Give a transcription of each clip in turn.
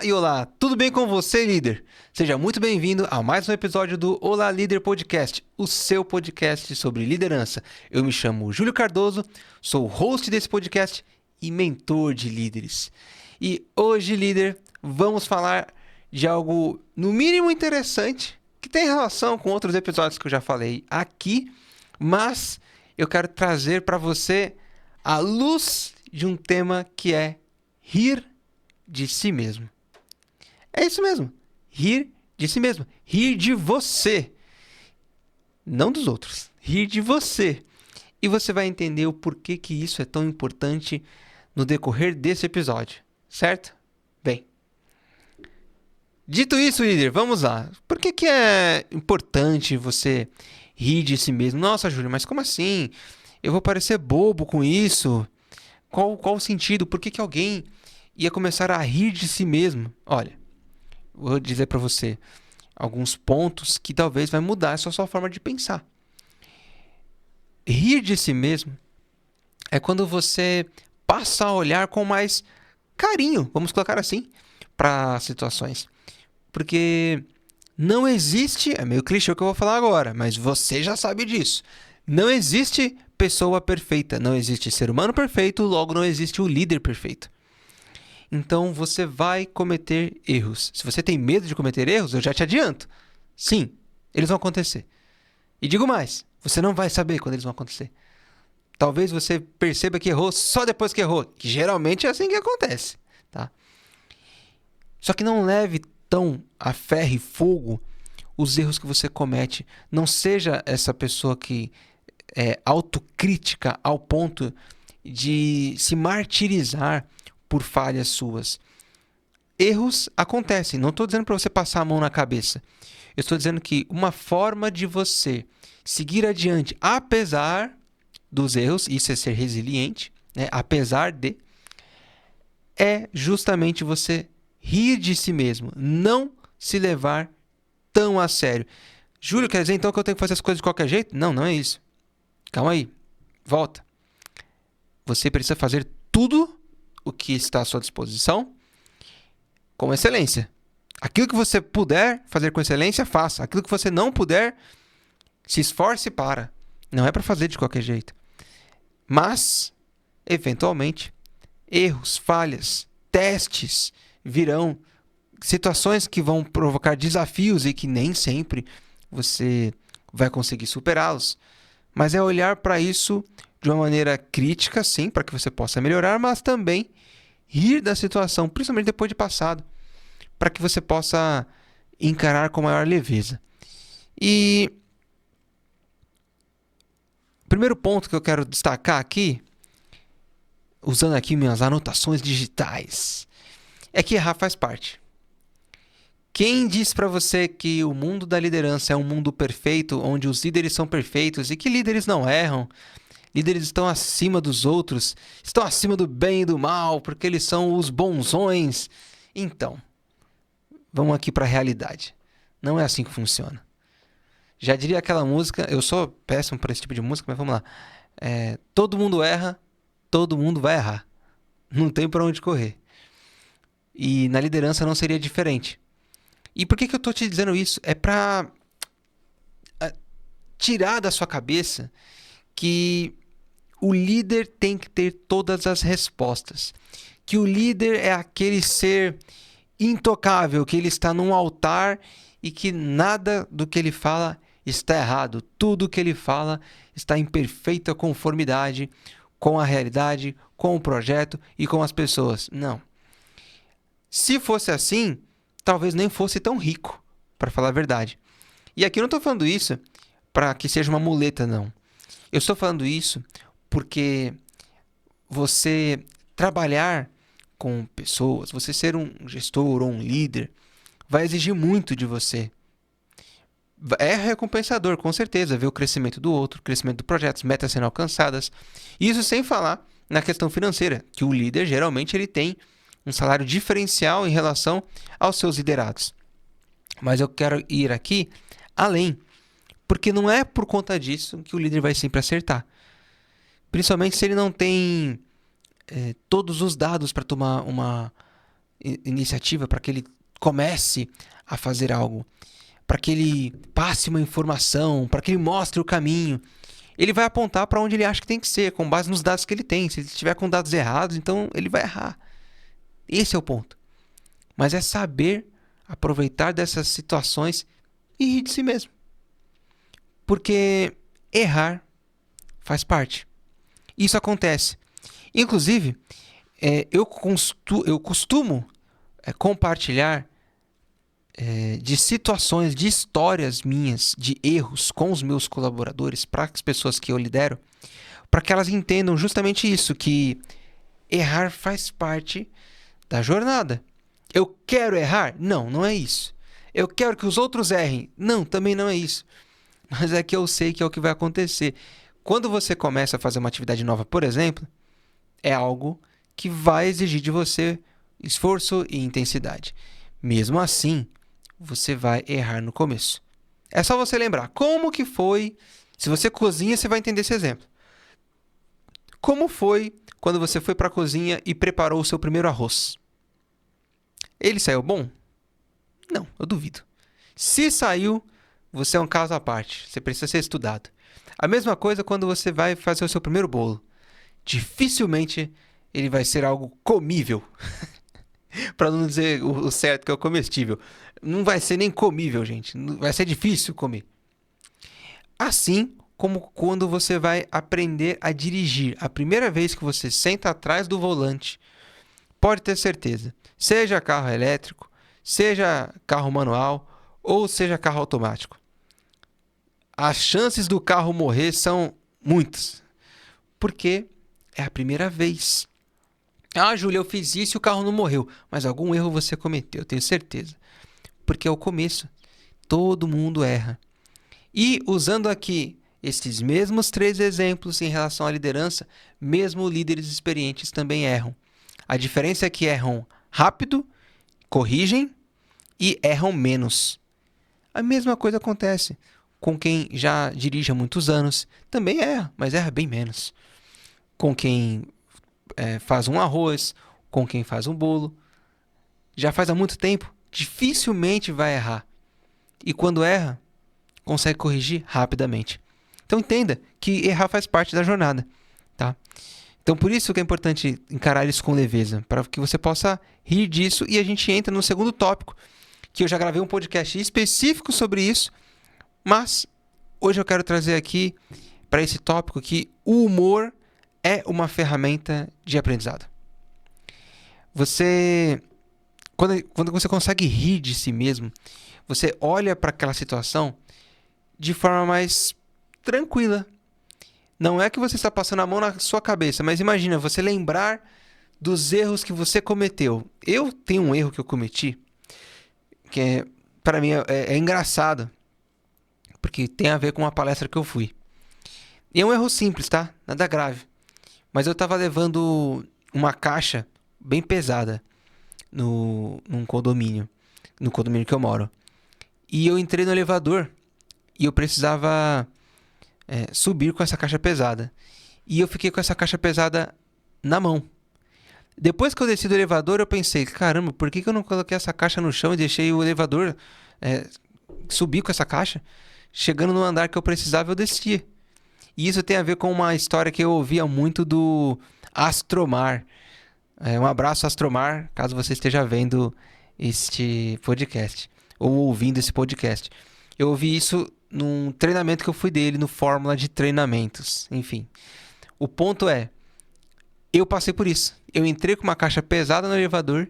Olá, tudo bem com você, líder? Seja muito bem-vindo a mais um episódio do Olá Líder Podcast, o seu podcast sobre liderança. Eu me chamo Júlio Cardoso, sou o host desse podcast e mentor de líderes. E hoje, líder, vamos falar de algo no mínimo interessante, que tem relação com outros episódios que eu já falei aqui, mas eu quero trazer para você a luz de um tema que é rir de si mesmo. É isso mesmo. Rir de si mesmo. Rir de você. Não dos outros. Rir de você. E você vai entender o porquê que isso é tão importante no decorrer desse episódio. Certo? Bem. Dito isso, líder, vamos lá. Por que é importante você rir de si mesmo? Nossa, Júlio, mas como assim? Eu vou parecer bobo com isso? Qual o sentido? Por que alguém ia começar a rir de si mesmo? Olha, vou dizer para você alguns pontos que talvez vai mudar essa sua forma de pensar. Rir de si mesmo é quando você passa a olhar com mais carinho, vamos colocar assim, para situações. Porque não existe, é meio clichê o que eu vou falar agora, mas você já sabe disso. Não existe pessoa perfeita, não existe ser humano perfeito, logo não existe o líder perfeito. Então você vai cometer erros. Se você tem medo de cometer erros, eu já te adianto. Sim, eles vão acontecer. E digo mais, você não vai saber quando eles vão acontecer. Talvez você perceba que errou só depois que errou, que geralmente é assim que acontece, tá? Só que não leve tão a ferro e fogo os erros que você comete. Não seja essa pessoa que é autocrítica ao ponto de se martirizar por falhas suas. Erros acontecem. Não estou dizendo para você passar a mão na cabeça. Eu estou dizendo que uma forma de você seguir adiante, apesar dos erros, isso é ser resiliente, né? Apesar de, é justamente você rir de si mesmo, não se levar tão a sério. Júlio, quer dizer então que eu tenho que fazer as coisas de qualquer jeito? Não, não é isso. Calma aí, volta. Você precisa fazer tudo o que está à sua disposição com excelência. Aquilo que você puder fazer com excelência, faça. Aquilo que você não puder, se esforce para. Não é para fazer de qualquer jeito. Mas, eventualmente, erros, falhas, testes virão, situações que vão provocar desafios e que nem sempre você vai conseguir superá-los. Mas é olhar para isso de uma maneira crítica, sim, para que você possa melhorar, mas também rir da situação, principalmente depois de passado, para que você possa encarar com maior leveza. E o primeiro ponto que eu quero destacar aqui, usando aqui minhas anotações digitais, é que errar faz parte. Quem disse para você que o mundo da liderança é um mundo perfeito, onde os líderes são perfeitos e que líderes não erram? Líderes estão acima dos outros, estão acima do bem e do mal, porque eles são os bonzões. Então, vamos aqui para a realidade. Não é assim que funciona. Já diria aquela música, eu sou péssimo para esse tipo de música, mas vamos lá. Todo mundo erra, todo mundo vai errar. Não tem para onde correr. E na liderança não seria diferente. E por que eu estou te dizendo isso? É para tirar da sua cabeça que o líder tem que ter todas as respostas. Que o líder é aquele ser intocável, que ele está num altar e que nada do que ele fala está errado. Tudo que ele fala está em perfeita conformidade com a realidade, com o projeto e com as pessoas. Não. Se fosse assim, talvez nem fosse tão rico, para falar a verdade. E aqui eu não estou falando isso para que seja uma muleta, não. Eu estou falando isso porque você trabalhar com pessoas, você ser um gestor ou um líder, vai exigir muito de você. É recompensador, com certeza, ver o crescimento do outro, o crescimento do projeto, as metas sendo alcançadas. Isso sem falar na questão financeira, que o líder geralmente ele tem um salário diferencial em relação aos seus liderados. Mas eu quero ir aqui além, porque não é por conta disso que o líder vai sempre acertar. Principalmente se ele não tem todos os dados para tomar uma iniciativa, para que ele comece a fazer algo, para que ele passe uma informação, para que ele mostre o caminho. Ele vai apontar para onde ele acha que tem que ser, com base nos dados que ele tem. Se ele estiver com dados errados, então ele vai errar. Esse é o ponto. Mas é saber aproveitar dessas situações e rir de si mesmo. Porque errar faz parte. Isso acontece. Inclusive, eu costumo compartilhar de situações, de histórias minhas, de erros com os meus colaboradores, para as pessoas que eu lidero, para que elas entendam justamente isso, que errar faz parte da jornada. Eu quero errar? Não, não é isso. Eu quero que os outros errem? Não, também não é isso. Mas é que eu sei que é o que vai acontecer. Quando você começa a fazer uma atividade nova, por exemplo, é algo que vai exigir de você esforço e intensidade. Mesmo assim, você vai errar no começo. É só você lembrar como que foi. Se você cozinha, você vai entender esse exemplo. Como foi quando você foi para a cozinha e preparou o seu primeiro arroz? Ele saiu bom? Não, eu duvido. Se saiu, você é um caso à parte. Você precisa ser estudado. A mesma coisa quando você vai fazer o seu primeiro bolo. Dificilmente ele vai ser algo comível. Para não dizer o certo, que é o comestível. Não vai ser nem comível, gente. Vai ser difícil comer. Assim como quando você vai aprender a dirigir. A primeira vez que você senta atrás do volante, pode ter certeza. Seja carro elétrico, seja carro manual ou seja carro automático. As chances do carro morrer são muitas. Porque é a primeira vez. Ah, Júlia, eu fiz isso e o carro não morreu. Mas algum erro você cometeu, eu tenho certeza. Porque é o começo. Todo mundo erra. E usando aqui estes mesmos 3 exemplos em relação à liderança, mesmo líderes experientes também erram. A diferença é que erram rápido, corrigem e erram menos. A mesma coisa acontece com quem já dirige há muitos anos. Também erra, mas erra bem menos. Com quem faz um arroz, com quem faz um bolo. Já faz há muito tempo, dificilmente vai errar. E quando erra, consegue corrigir rapidamente. Então entenda que errar faz parte da jornada, tá? Então por isso que é importante encarar isso com leveza, para que você possa rir disso, e a gente entra no segundo tópico, que eu já gravei um podcast específico sobre isso, mas hoje eu quero trazer aqui para esse tópico que o humor é uma ferramenta de aprendizado. Quando você consegue rir de si mesmo, você olha para aquela situação de forma mais tranquila. Não é que você está passando a mão na sua cabeça, mas imagina você lembrar dos erros que você cometeu. Eu tenho um erro que eu cometi, que para mim é engraçado, porque tem a ver com uma palestra que eu fui. E é um erro simples, tá? Nada grave. Mas eu estava levando uma caixa bem pesada num condomínio, no condomínio que eu moro. E eu entrei no elevador e eu precisava subir com essa caixa pesada. E eu fiquei com essa caixa pesada na mão. Depois que eu desci do elevador, eu pensei, caramba, por que eu não coloquei essa caixa no chão e deixei o elevador subir com essa caixa? Chegando no andar que eu precisava, eu desci. E isso tem a ver com uma história que eu ouvia muito do Astromar. Um abraço, Astromar, caso você esteja vendo este podcast ou ouvindo esse podcast. Eu ouvi isso num treinamento que eu fui dele, no Fórmula de Treinamentos. Enfim, o ponto é, eu passei por isso. Eu entrei com uma caixa pesada no elevador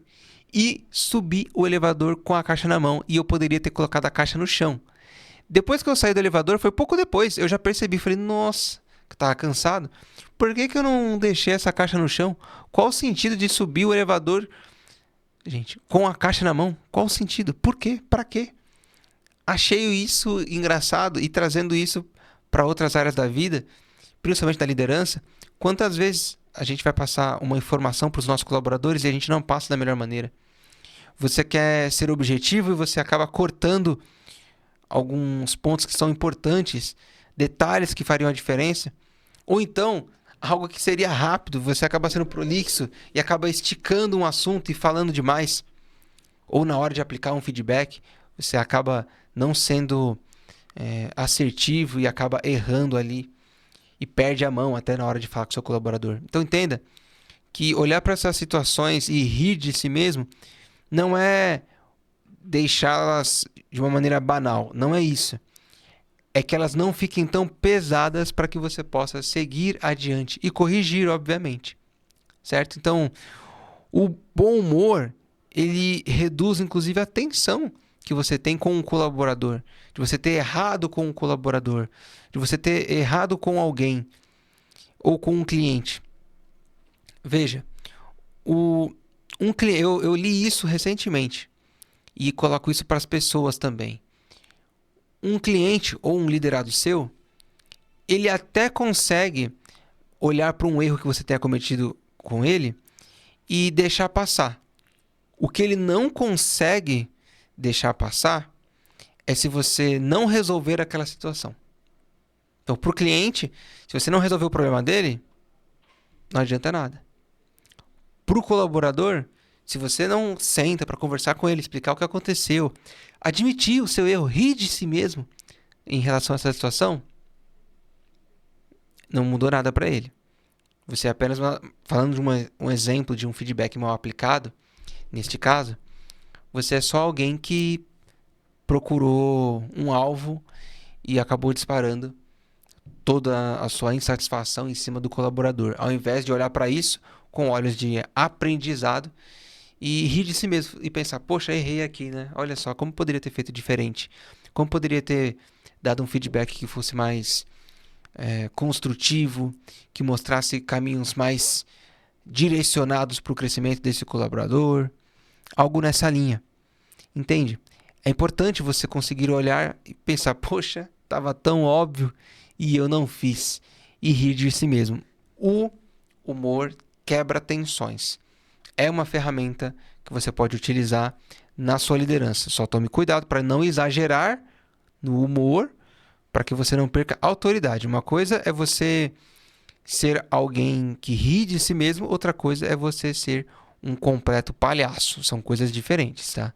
e subi o elevador com a caixa na mão, e eu poderia ter colocado a caixa no chão. Depois que eu saí do elevador, foi pouco depois, eu já percebi, falei, nossa, que tava cansado. Por que eu não deixei essa caixa no chão? Qual o sentido de subir o elevador, gente, com a caixa na mão? Qual o sentido? Por quê? Pra quê? Achei isso engraçado, e trazendo isso para outras áreas da vida, principalmente da liderança. Quantas vezes a gente vai passar uma informação para os nossos colaboradores e a gente não passa da melhor maneira? Você quer ser objetivo e você acaba cortando alguns pontos que são importantes, detalhes que fariam a diferença. Ou então, algo que seria rápido, você acaba sendo prolixo e acaba esticando um assunto e falando demais. Ou na hora de aplicar um feedback, você acaba não sendo assertivo e acaba errando ali e perde a mão até na hora de falar com o seu colaborador. Então entenda que olhar para essas situações e rir de si mesmo não é deixá-las de uma maneira banal, não é isso. É que elas não fiquem tão pesadas para que você possa seguir adiante e corrigir, obviamente, certo? Então, o bom humor, ele reduz inclusive a tensão que você tem com um colaborador, de você ter errado com um colaborador, de você ter errado com alguém ou com um cliente. Veja, eu li isso recentemente e coloco isso para as pessoas também. Um cliente ou um liderado seu, ele até consegue olhar para um erro que você tenha cometido com ele e deixar passar. O que ele não consegue deixar passar é se você não resolver aquela situação. Então, para o cliente, se você não resolver o problema dele, não adianta nada. Para o colaborador, se você não senta para conversar com ele, explicar o que aconteceu, admitir o seu erro, rir de si mesmo em relação a essa situação, não mudou nada para ele. Você é apenas falando de um exemplo de um feedback mal aplicado, neste caso, você é só alguém que procurou um alvo e acabou disparando toda a sua insatisfação em cima do colaborador, ao invés de olhar para isso com olhos de aprendizado e rir de si mesmo e pensar, poxa, errei aqui, né? Olha só, como poderia ter feito diferente? Como poderia ter dado um feedback que fosse mais construtivo, que mostrasse caminhos mais direcionados para o crescimento desse colaborador? Algo nessa linha, entende? É importante você conseguir olhar e pensar, poxa, estava tão óbvio e eu não fiz, e rir de si mesmo. O humor quebra tensões. É uma ferramenta que você pode utilizar na sua liderança. Só tome cuidado para não exagerar no humor, para que você não perca autoridade. Uma coisa é você ser alguém que ri de si mesmo, outra coisa é você ser um completo palhaço. São coisas diferentes, tá?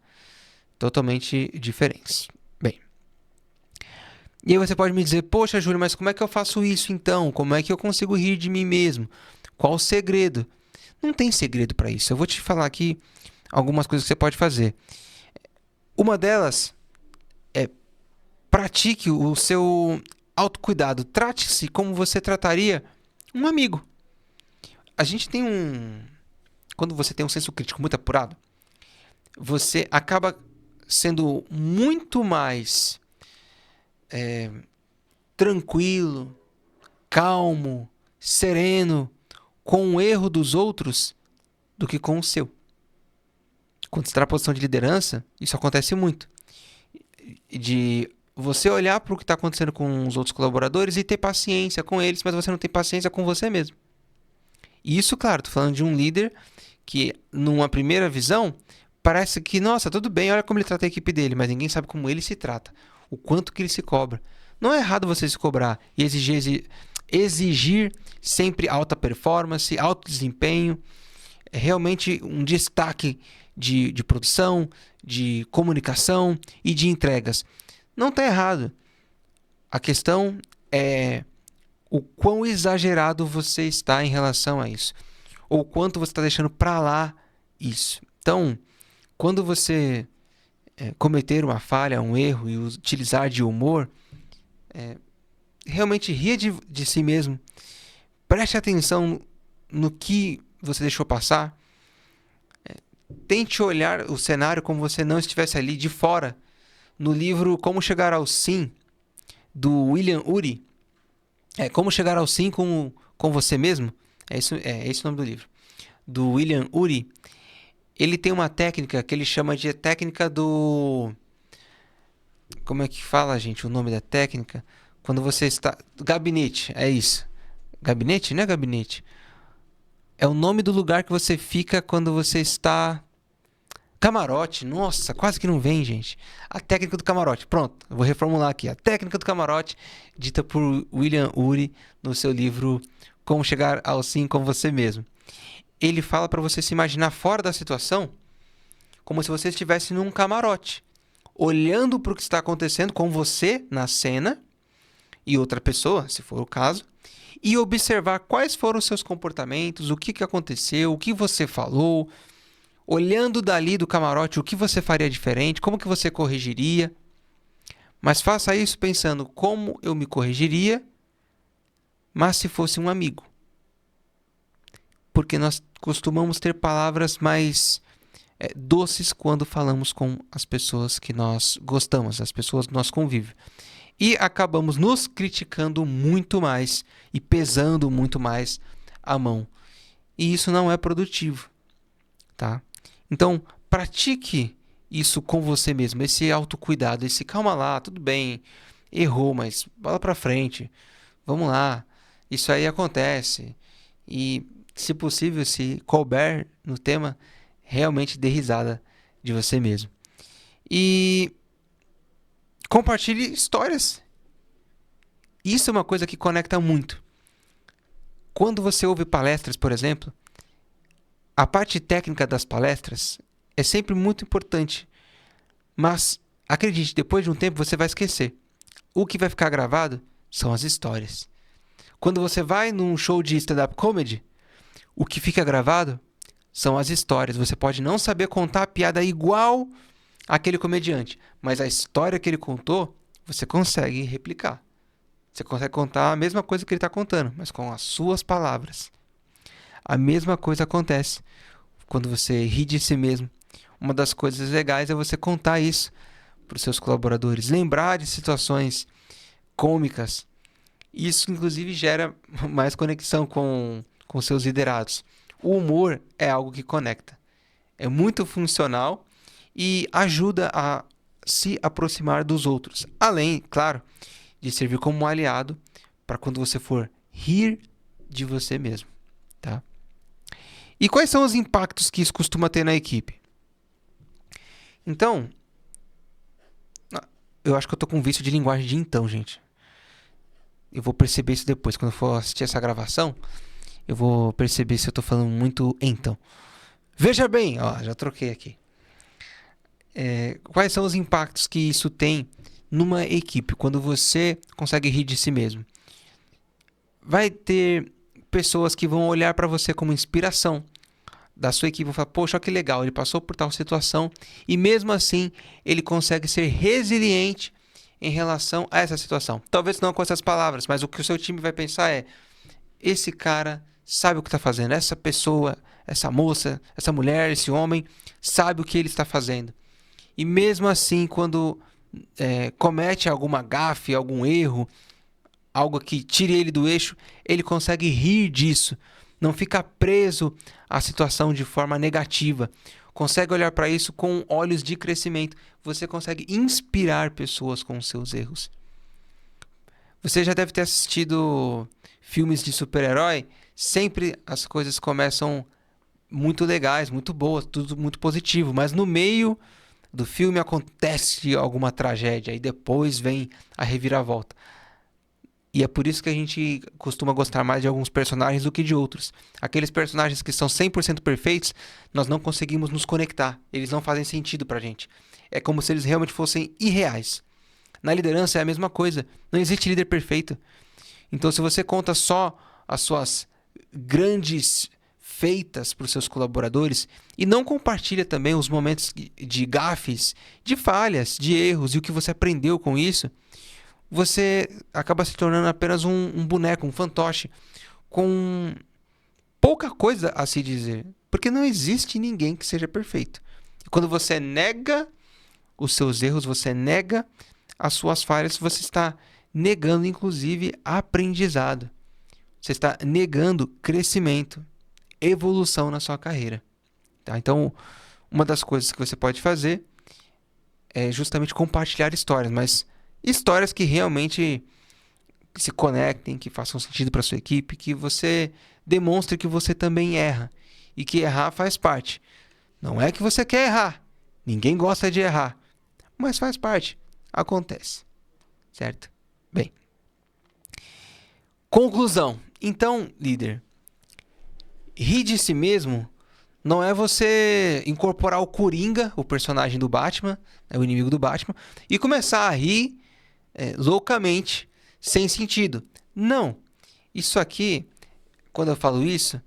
Totalmente diferentes. Bem, e aí você pode me dizer, poxa, Júlio, mas como é que eu faço isso então? Como é que eu consigo rir de mim mesmo? Qual o segredo? Não tem segredo para isso. Eu vou te falar aqui algumas coisas que você pode fazer. Uma delas é pratique o seu autocuidado. Trate-se como você trataria um amigo. A gente tem Quando você tem um senso crítico muito apurado, você acaba sendo muito mais tranquilo, calmo, sereno com o erro dos outros do que com o seu. Quando você está na posição de liderança, isso acontece muito. De você olhar para o que está acontecendo com os outros colaboradores e ter paciência com eles, mas você não tem paciência com você mesmo. E isso, claro, estou falando de um líder que, numa primeira visão, parece que, nossa, tudo bem, olha como ele trata a equipe dele, mas ninguém sabe como ele se trata, o quanto que ele se cobra. Não é errado você se cobrar e exigir sempre alta performance, alto desempenho, realmente um destaque de produção, de comunicação e de entregas. Não está errado. A questão é o quão exagerado você está em relação a isso, ou quanto você está deixando para lá isso. Então, quando você cometer uma falha, um erro e utilizar de humor, realmente ria de si mesmo. Preste atenção no que você deixou passar. Tente olhar o cenário como você não estivesse ali de fora. No livro Como Chegar ao Sim, do William Ury. Como Chegar ao Sim com Você Mesmo. É esse o nome do livro. Do William Ury. Ele tem uma técnica que ele chama de técnica do... Como é que fala, gente, o nome da técnica? Quando você está... Gabinete, é isso. Gabinete? Não é gabinete. É o nome do lugar que você fica quando você está... Camarote. Nossa, quase que não vem, gente. A técnica do camarote. Pronto, eu vou reformular aqui. A técnica do camarote, dita por William Ury no seu livro como chegar ao sim com você mesmo. Ele fala para você se imaginar fora da situação, como se você estivesse num camarote, olhando para o que está acontecendo com você na cena e outra pessoa, se for o caso, e observar quais foram os seus comportamentos, o que aconteceu, o que você falou, olhando dali do camarote o que você faria diferente, como que você corrigiria. Mas faça isso pensando como eu me corrigiria, mas se fosse um amigo. Porque nós costumamos ter palavras mais doces quando falamos com as pessoas que nós gostamos, as pessoas que nós convivemos. E acabamos nos criticando muito mais e pesando muito mais a mão. E isso não é produtivo, tá? Então, pratique isso com você mesmo, esse autocuidado, esse calma lá, tudo bem, errou, mas bola pra frente, vamos lá, isso aí acontece. E, se possível, se couber no tema, realmente dê risada de você mesmo. E compartilhe histórias. Isso é uma coisa que conecta muito. Quando você ouve palestras, por exemplo, a parte técnica das palestras é sempre muito importante. Mas, acredite, depois de um tempo você vai esquecer. O que vai ficar gravado são as histórias. Quando você vai num show de stand-up comedy, o que fica gravado são as histórias. Você pode não saber contar a piada igual àquele comediante, mas a história que ele contou, você consegue replicar. Você consegue contar a mesma coisa que ele está contando, mas com as suas palavras. A mesma coisa acontece quando você ri de si mesmo. Uma das coisas legais é você contar isso para os seus colaboradores. Lembrar de situações cômicas. Isso, inclusive, gera mais conexão com seus liderados. O humor é algo que conecta. É muito funcional e ajuda a se aproximar dos outros. Além, claro, de servir como um aliado para quando você for rir de você mesmo, tá? E quais são os impactos que isso costuma ter na equipe? Então, eu acho que eu tô com um vício de linguagem de então, gente. Eu vou perceber isso depois, quando eu for assistir essa gravação, eu vou perceber se eu tô falando muito então. Veja bem, ó, já troquei aqui. Quais são os impactos que isso tem numa equipe, quando você consegue rir de si mesmo? Vai ter pessoas que vão olhar para você como inspiração da sua equipe, vão falar, poxa, que legal, ele passou por tal situação e mesmo assim ele consegue ser resiliente em relação a essa situação. Talvez não com essas palavras, mas o que o seu time vai pensar é, esse cara sabe o que está fazendo, essa pessoa, essa moça, essa mulher, esse homem sabe o que ele está fazendo. E mesmo assim, quando comete alguma gafe, algum erro, algo que tire ele do eixo, ele consegue rir disso. Não fica preso à situação de forma negativa. Consegue olhar para isso com olhos de crescimento. Você consegue inspirar pessoas com os seus erros. Você já deve ter assistido filmes de super-herói. Sempre as coisas começam muito legais, muito boas, tudo muito positivo. Mas no meio do filme acontece alguma tragédia e depois vem a reviravolta. E é por isso que a gente costuma gostar mais de alguns personagens do que de outros. Aqueles personagens que são 100% perfeitos, nós não conseguimos nos conectar. Eles não fazem sentido pra gente. É como se eles realmente fossem irreais. Na liderança é a mesma coisa. Não existe líder perfeito. Então, se você conta só as suas grandes feitas para os seus colaboradores e não compartilha também os momentos de gafes, de falhas, de erros e o que você aprendeu com isso, você acaba se tornando apenas um boneco, um fantoche, com pouca coisa a se dizer. Porque não existe ninguém que seja perfeito. E quando você nega os seus erros, você nega as suas falhas, você está negando, inclusive, aprendizado. Você está negando crescimento, evolução na sua carreira. Tá? Então, uma das coisas que você pode fazer é justamente compartilhar histórias, mas histórias que realmente se conectem, que façam sentido para sua equipe, que você demonstre que você também erra e que errar faz parte. Não é que você quer errar, ninguém gosta de errar, mas faz parte, acontece, certo? Bem, conclusão, Então, líder, rir de si mesmo não é você incorporar o Coringa, o personagem do Batman, o inimigo do Batman, e começar a rir loucamente, sem sentido. Não. Isso aqui, quando eu falo isso,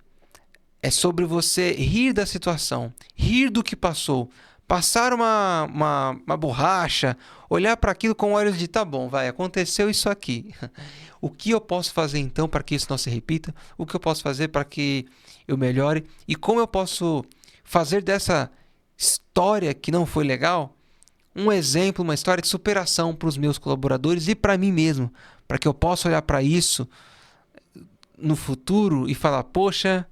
é sobre você rir da situação, rir do que passou, passar uma borracha, olhar para aquilo com olhos de tá bom, vai, aconteceu isso aqui. O que eu posso fazer então para que isso não se repita? O que eu posso fazer para que eu melhore? E como eu posso fazer dessa história que não foi legal um exemplo, uma história de superação para os meus colaboradores e para mim mesmo, para que eu possa olhar para isso no futuro e falar, poxa,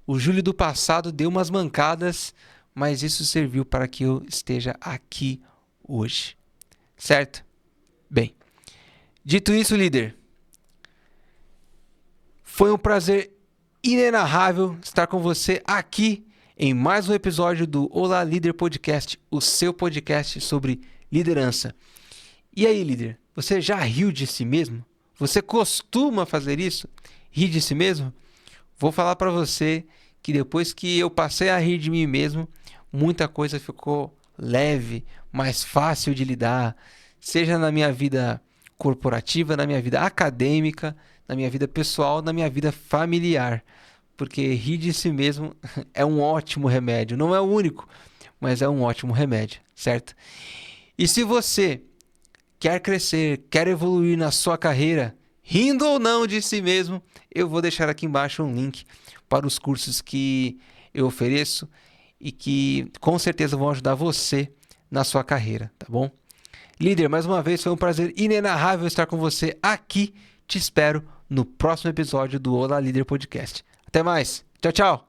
o Júlio do passado deu umas mancadas, mas isso serviu para que eu esteja aqui hoje. Certo? Bem, dito isso, líder, foi um prazer inenarrável estar com você aqui em mais um episódio do Olá Líder Podcast, o seu podcast sobre liderança. E aí, líder, você já riu de si mesmo? Você costuma fazer isso? Rir de si mesmo? Vou falar para você que depois que eu passei a rir de mim mesmo, muita coisa ficou leve, mais fácil de lidar, seja na minha vida corporativa, na minha vida acadêmica, na minha vida pessoal, na minha vida familiar. Porque rir de si mesmo é um ótimo remédio. Não é o único, mas é um ótimo remédio, certo? E se você quer crescer, quer evoluir na sua carreira, rindo ou não de si mesmo, eu vou deixar aqui embaixo um link para os cursos que eu ofereço e que com certeza vão ajudar você na sua carreira, tá bom? Líder, mais uma vez foi um prazer inenarrável estar com você aqui. Te espero no próximo episódio do Olá Líder Podcast. Até mais. Tchau, tchau.